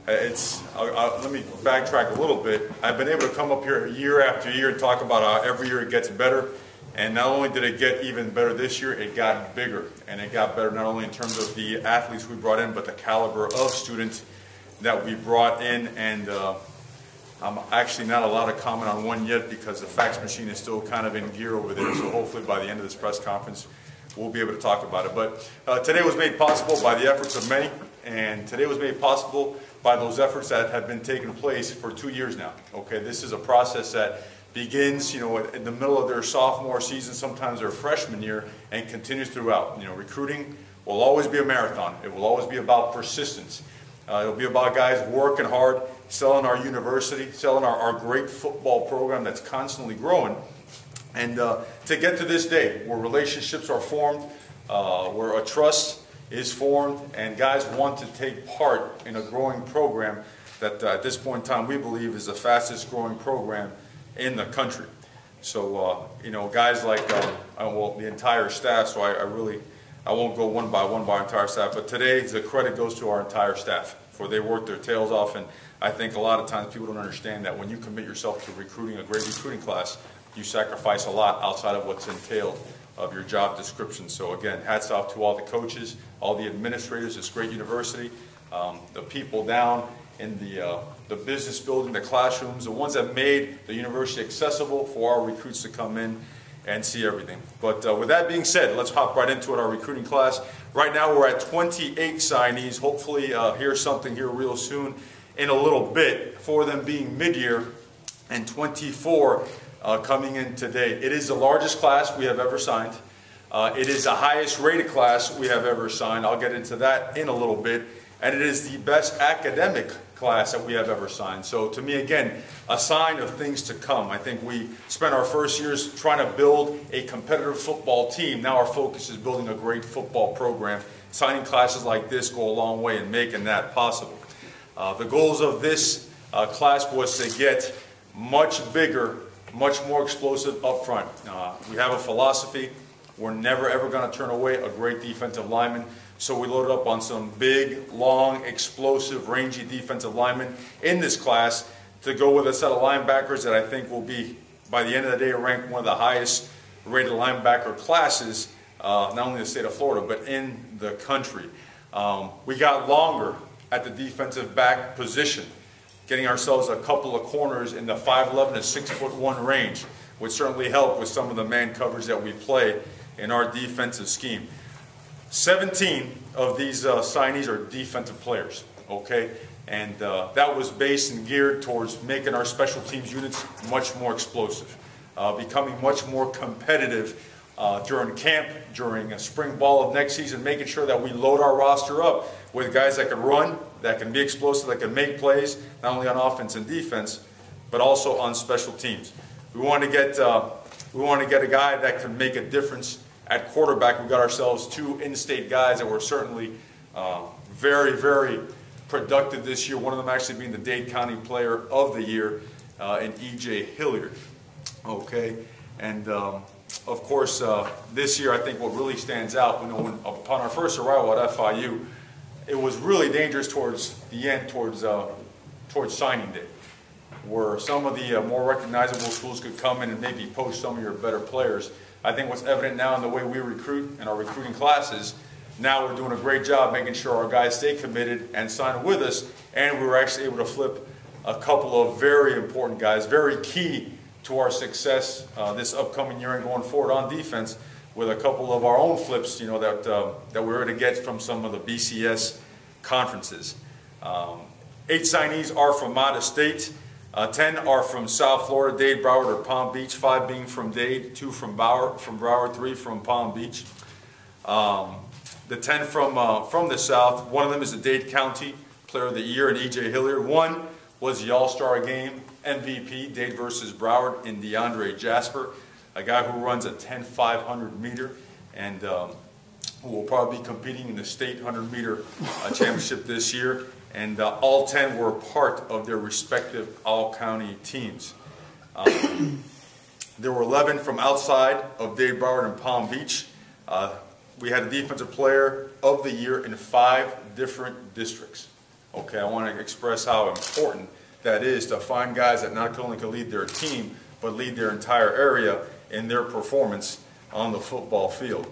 let me backtrack a little bit. I've been able to come up here year after year and talk about how every year it gets better. And not only did it get even better this year, it got bigger. And it got better not only in terms of the athletes we brought in, but the caliber of students that we brought in. And I'm actually not allowed to comment on one yet because the fax machine is still kind of in gear over there. So hopefully by the end of this press conference, we'll be able to talk about it. But today was made possible by the efforts of many. And today was made possible by those efforts that have been taking place for 2 years now. Okay, this is a process that begins, in the middle of their sophomore season, sometimes their freshman year, and continues throughout. Recruiting will always be a marathon. It will always be about persistence. It'll be about guys working hard, selling our university, selling our great football program that's constantly growing. And to get to this day, where relationships are formed, where a trust is formed, and guys want to take part in a growing program that at this point in time we believe is the fastest growing program in the country. So, guys like, the entire staff, so I won't go one by our entire staff, but today the credit goes to our entire staff, for they work their tails off. And I think a lot of times people don't understand that when you commit yourself to recruiting a great recruiting class, you sacrifice a lot outside of what's entailed of your job description. So again, hats off to all the coaches, all the administrators, this great university, the people down in the business building, the classrooms, the ones that made the university accessible for our recruits to come in and see everything. But with that being said, let's hop right into it, our recruiting class. Right now we're at 28 signees. Hopefully hear something here real soon in a little bit for them being mid-year, and 24 coming in today. It is the largest class we have ever signed. It is the highest rated class we have ever signed. I'll get into that in a little bit. And it is the best academic class that we have ever signed. So to me, again, a sign of things to come. I think we spent our first years trying to build a competitive football team. Now our focus is building a great football program. Signing classes like this go a long way in making that possible. The goals of this class was to get much bigger, much more explosive up front. We have a philosophy. We're never ever going to turn away a great defensive lineman. So we loaded up on some big, long, explosive, rangy defensive linemen in this class to go with a set of linebackers that I think will be, by the end of the day, ranked one of the highest rated linebacker classes, not only in the state of Florida, but in the country. We got longer at the defensive back position, getting ourselves a couple of corners in the 5'11" to 6'1" range, which certainly helped with some of the man coverage that we play in our defensive scheme. 17 of these signees are defensive players, okay? And that was based and geared towards making our special teams units much more explosive, becoming much more competitive during camp, during a spring ball of next season, making sure that we load our roster up with guys that can run, that can be explosive, that can make plays, not only on offense and defense, but also on special teams. We want to get a guy that can make a difference at quarterback. We got ourselves 2 in-state guys that were certainly very, very productive this year. One of them actually being the Dade County Player of the Year in E.J. Hilliard. Okay, and of course this year I think what really stands out, upon our first arrival at FIU, it was really dangerous towards the end, towards signing day, where some of the more recognizable schools could come in and maybe poach some of your better players. I think what's evident now in the way we recruit in our recruiting classes, now we're doing a great job making sure our guys stay committed and sign with us, and we were actually able to flip a couple of very important guys, very key to our success this upcoming year and going forward on defense, with a couple of our own flips, that we were able to get from some of the BCS conferences. 8 signees are from out of state. 10 are from South Florida, Dade, Broward, or Palm Beach, 5 being from Dade, 2 from Broward, 3 from Palm Beach. The 10 from the South, one of them is the Dade County Player of the Year in E.J. Hilliard. One was the All-Star Game MVP, Dade versus Broward, in DeAndre Jasper, a guy who runs a 10-500 meter and who will probably be competing in the state 100-meter championship this year. And all 10 were part of their respective all-county teams. There were 11 from outside of Dade, Broward, and Palm Beach. We had a defensive player of the year in 5 different districts. Okay, I want to express how important that is to find guys that not only can lead their team, but lead their entire area in their performance on the football field.